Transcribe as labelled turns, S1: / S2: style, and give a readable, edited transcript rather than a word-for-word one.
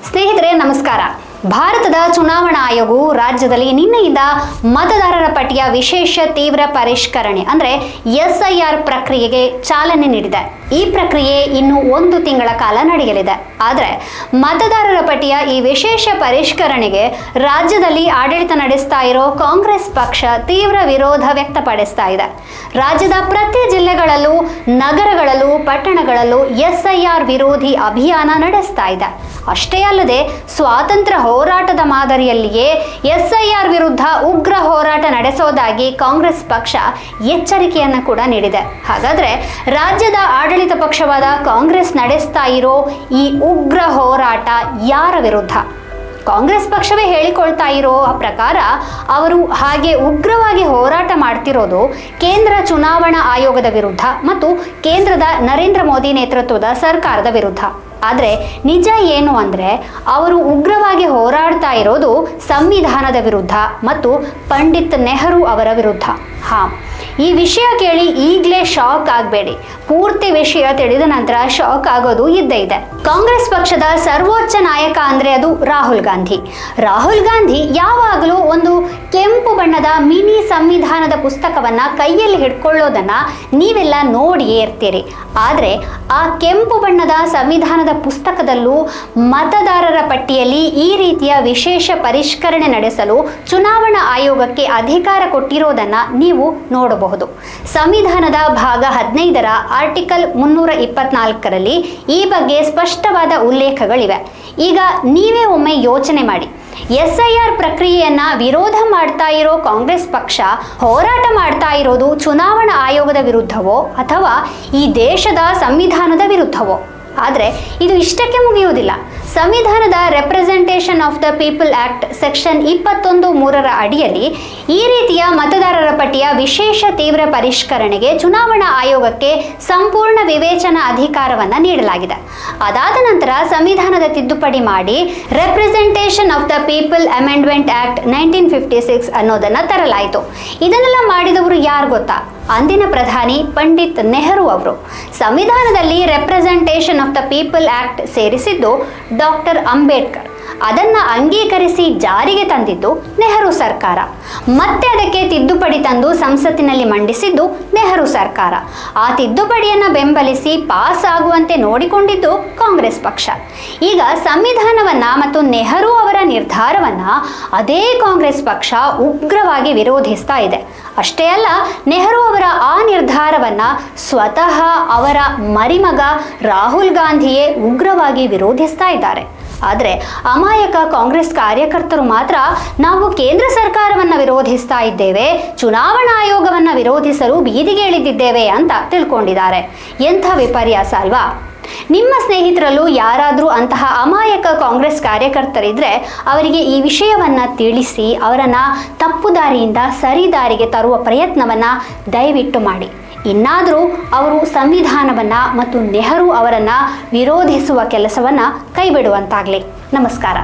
S1: ಸ್ನೇಹಿತರೆ ನಮಸ್ಕಾರ. ಭಾರತದ ಚುನಾವಣಾ ಆಯೋಗವು ರಾಜ್ಯದಲ್ಲಿ ನಿನ್ನೆಯಿಂದ ಮತದಾರರ ಪಟ್ಟಿಯ ವಿಶೇಷ ತೀವ್ರ ಪರಿಷ್ಕರಣೆ ಅಂದರೆ SIR ಪ್ರಕ್ರಿಯೆಗೆ ಚಾಲನೆ ನೀಡಿದೆ. ಈ ಪ್ರಕ್ರಿಯೆ ಇನ್ನು 1 ತಿಂಗಳ ಕಾಲ ನಡೆಯಲಿದೆ. ಆದರೆ ಮತದಾರರ ಪಟ್ಟಿಯ ಈ ವಿಶೇಷ ಪರಿಷ್ಕರಣೆಗೆ ರಾಜ್ಯದಲ್ಲಿ ಆಡಳಿತ ನಡೆಸ್ತಾ ಇರೋ ಕಾಂಗ್ರೆಸ್ ಪಕ್ಷ ತೀವ್ರ ವಿರೋಧ ವ್ಯಕ್ತಪಡಿಸ್ತಾ ಇದೆ. ರಾಜ್ಯದ ಪ್ರತಿ ಜಿಲ್ಲೆಗಳಲ್ಲೂ ನಗರಗಳಲ್ಲೂ ಪಟ್ಟಣಗಳಲ್ಲೂ SIR ವಿರೋಧಿ ಅಭಿಯಾನ ನಡೆಸ್ತಾ ಇದೆ. ಅಷ್ಟೇ ಅಲ್ಲದೆ ಸ್ವಾತಂತ್ರ್ಯ ಹೋರಾಟದ ಮಾದರಿಯಲ್ಲಿಯೇ SIR ವಿರುದ್ಧ ಉಗ್ರ ಹೋರಾಟ ನಡೆಸೋದಾಗಿ ಕಾಂಗ್ರೆಸ್ ಪಕ್ಷ ಎಚ್ಚರಿಕೆಯನ್ನು ಕೂಡ ನೀಡಿದೆ. ಹಾಗಾದ್ರೆ ರಾಜ್ಯದ ಆಡಳಿತ ಪಕ್ಷವಾದ ಕಾಂಗ್ರೆಸ್ ನಡೆಸ್ತಾ ಇರೋ ಈ ಉಗ್ರ ಹೋರಾಟ ಯಾರ ವಿರುದ್ಧ? ಕಾಂಗ್ರೆಸ್ ಪಕ್ಷವೇ ಹೇಳಿಕೊಳ್ತಾ ಇರೋ ಪ್ರಕಾರ ಅವರು ಹಾಗೆ ಉಗ್ರವಾಗಿ ಹೋರಾಟ ಮಾಡ್ತಿರೋದು ಕೇಂದ್ರ ಚುನಾವಣಾ ಆಯೋಗದ ವಿರುದ್ಧ ಮತ್ತು ಕೇಂದ್ರದ ನರೇಂದ್ರ ಮೋದಿ ನೇತೃತ್ವದ ಸರ್ಕಾರದ ವಿರುದ್ಧ. ಆದರೆ ನಿಜ ಏನು ಅಂದರೆ ಅವರು ಉಗ್ರವಾಗಿ ಹೋರಾಡ್ತಾ ಇರೋದು ಸಂವಿಧಾನದ ವಿರುದ್ಧ ಮತ್ತು ಪಂಡಿತ್ ನೆಹರು ಅವರ ವಿರುದ್ಧ. ಈ ವಿಷಯ ಕೇಳಿ ಈಗಲೇ ಶಾಕ್ ಆಗಬೇಡಿ. ಪೂರ್ತಿ ವಿಷಯ ತಿಳಿದ ನಂತರ ಶಾಕ್ ಆಗೋದು ಇದ್ದೇ ಇದೆ. ಕಾಂಗ್ರೆಸ್ ಪಕ್ಷದ ಸರ್ವೋಚ್ಚ ನಾಯಕ ಅಂದರೆ ಅದು ರಾಹುಲ್ ಗಾಂಧಿ. ರಾಹುಲ್ ಗಾಂಧಿ ಯಾವಾಗಲೂ ಒಂದು ಕೆಂಪು ಬಣ್ಣದ ಮಿನಿ ಸಂವಿಧಾನದ ಪುಸ್ತಕವನ್ನ ಕೈಯಲ್ಲಿ ಹಿಡ್ಕೊಳ್ಳೋದನ್ನ ನೀವೆಲ್ಲ ನೋಡಿಯೇ ಇರ್ತೀರಿ. ಆದರೆ ಆ ಕೆಂಪು ಬಣ್ಣದ ಸಂವಿಧಾನದ ಪುಸ್ತಕದಲ್ಲೂ ಮತದಾರರ ಪಟ್ಟಿಯಲ್ಲಿ ಈ ರೀತಿಯ ವಿಶೇಷ ಪರಿಷ್ಕರಣೆ ನಡೆಸಲು ಚುನಾವಣಾ ಆಯೋಗಕ್ಕೆ ಅಧಿಕಾರ ಕೊಟ್ಟಿರೋದನ್ನ ನೀವು ನೋಡಬಹುದು. ಸಂವಿಧಾನದ ಭಾಗ 15ರ ಆರ್ಟಿಕಲ್ 324ರಲ್ಲಿ ಈ ಬಗ್ಗೆ ಸ್ಪಷ್ಟವಾದ ಉಲ್ಲೇಖಗಳಿವೆ. ಈಗ ನೀವೇ ಒಮ್ಮೆ ಯೋಚನೆ ಮಾಡಿ. SIR ಪ್ರಕ್ರಿಯೆಯನ್ನ ವಿರೋಧ ಮಾಡ್ತಾ ಇರೋ ಕಾಂಗ್ರೆಸ್ ಪಕ್ಷ ಹೋರಾಟ ಮಾಡ್ತಾ ಇರೋದು ಚುನಾವಣಾ ಆಯೋಗದ ವಿರುದ್ಧವೋ ಅಥವಾ ಈ ದೇಶದ ಸಂವಿಧಾನದ ವಿರುದ್ಧವೋ? ಆದರೆ ಇದು ಇಷ್ಟಕ್ಕೆ ಮುಗಿಯುವುದಿಲ್ಲ. ಸಂವಿಧಾನದ representation of the people act section 21(3) ಅಡಿಯಲ್ಲಿ ಈ ರೀತಿಯ ಮತದಾರರ ಪಟ್ಟಿಯ ವಿಶೇಷ ತೀವ್ರ ಪರಿಷ್ಕರಣೆಗೆ ಚುನಾವಣಾ ಆಯೋಗಕ್ಕೆ ಸಂಪೂರ್ಣ ವಿವೇಚನಾ ಅಧಿಕಾರವನ್ನು ನೀಡಲಾಗಿದೆ. ಅದಾದ ನಂತರ ಸಂವಿಧಾನದ ತಿದ್ದುಪಡಿ ಮಾಡಿ representation of the people amendment act 1956 ಅನ್ನೋದನ್ನು ತರಲಾಯಿತು. ಇದನ್ನೆಲ್ಲ ಮಾಡಿದವರು ಯಾರು ಗೊತ್ತಾ? ಅಂದಿನ ಪ್ರಧಾನಿ ಪಂಡಿತ್ ನೆಹರು ಅವರು. ಸಂವಿಧಾನದಲ್ಲಿ representation of the people act ಸೇರಿಸಿದ್ದು ಡಾಕ್ಟರ್ ಅಂಬೇಡ್ಕರ್. ಅದನ್ನು ಅಂಗೀಕರಿಸಿ ಜಾರಿಗೆ ತಂದಿದ್ದು ನೆಹರು ಸರ್ಕಾರ. ಮತ್ತೆ ಅದಕ್ಕೆ ತಿದ್ದುಪಡಿ ತಂದು ಸಂಸತ್ತಿನಲ್ಲಿ ಮಂಡಿಸಿದ್ದು ನೆಹರು ಸರ್ಕಾರ. ಆ ತಿದ್ದುಪಡಿಯನ್ನು ಬೆಂಬಲಿಸಿ ಪಾಸ್ ಆಗುವಂತೆ ನೋಡಿಕೊಂಡಿದ್ದು ಕಾಂಗ್ರೆಸ್ ಪಕ್ಷ. ಈಗ ಸಂವಿಧಾನವನ್ನ ಮತ್ತು ನೆಹರು ಅವರ ನಿರ್ಧಾರವನ್ನ ಅದೇ ಕಾಂಗ್ರೆಸ್ ಪಕ್ಷ ಉಗ್ರವಾಗಿ ವಿರೋಧಿಸ್ತಾ ಇದೆ. ಅಷ್ಟೇ ಅಲ್ಲ, ನೆಹರು ಅವರ ಆ ನಿರ್ಧಾರವನ್ನ ಸ್ವತಃ ಅವರ ಮರಿಮಗ ರಾಹುಲ್ ಗಾಂಧಿಯೇ ಉಗ್ರವಾಗಿ ವಿರೋಧಿಸ್ತಾ ಇದ್ದಾರೆ. ಆದರೆ ಅಮಾಯಕ ಕಾಂಗ್ರೆಸ್ ಕಾರ್ಯಕರ್ತರು ಮಾತ್ರ ನಾವು ಕೇಂದ್ರ ಸರ್ಕಾರವನ್ನು ವಿರೋಧಿಸ್ತಾ ಇದ್ದೇವೆ, ಚುನಾವಣಾ ಆಯೋಗವನ್ನು ವಿರೋಧಿಸಲು ಬೀದಿಗೆ ಇಳಿದಿದ್ದೇವೆ ಅಂತ ತಿಳ್ಕೊಂಡಿದ್ದಾರೆ. ಎಂಥ ವಿಪರ್ಯಾಸ ಅಲ್ವಾ? ನಿಮ್ಮ ಸ್ನೇಹಿತರಲ್ಲೂ ಯಾರಾದರೂ ಅಂತಹ ಅಮಾಯಕ ಕಾಂಗ್ರೆಸ್ ಕಾರ್ಯಕರ್ತರಿದ್ರೆ ಅವರಿಗೆ ಈ ವಿಷಯವನ್ನ ತಿಳಿಸಿ ಅವರನ್ನ ತಪ್ಪು ದಾರಿಯಿಂದ ಸರಿ ದಾರಿಗೆ ತರುವ ಪ್ರಯತ್ನವನ್ನ ದಯವಿಟ್ಟು ಮಾಡಿ. ಇನ್ನಾದರೂ ಅವರು ಸಂವಿಧಾನವನ್ನ ಮತ್ತು ನೆಹರು ಅವರನ್ನ ವಿರೋಧಿಸುವ ಕೆಲಸವನ್ನ ಕೈಬಿಡುವಂತಾಗಲಿ. ನಮಸ್ಕಾರ.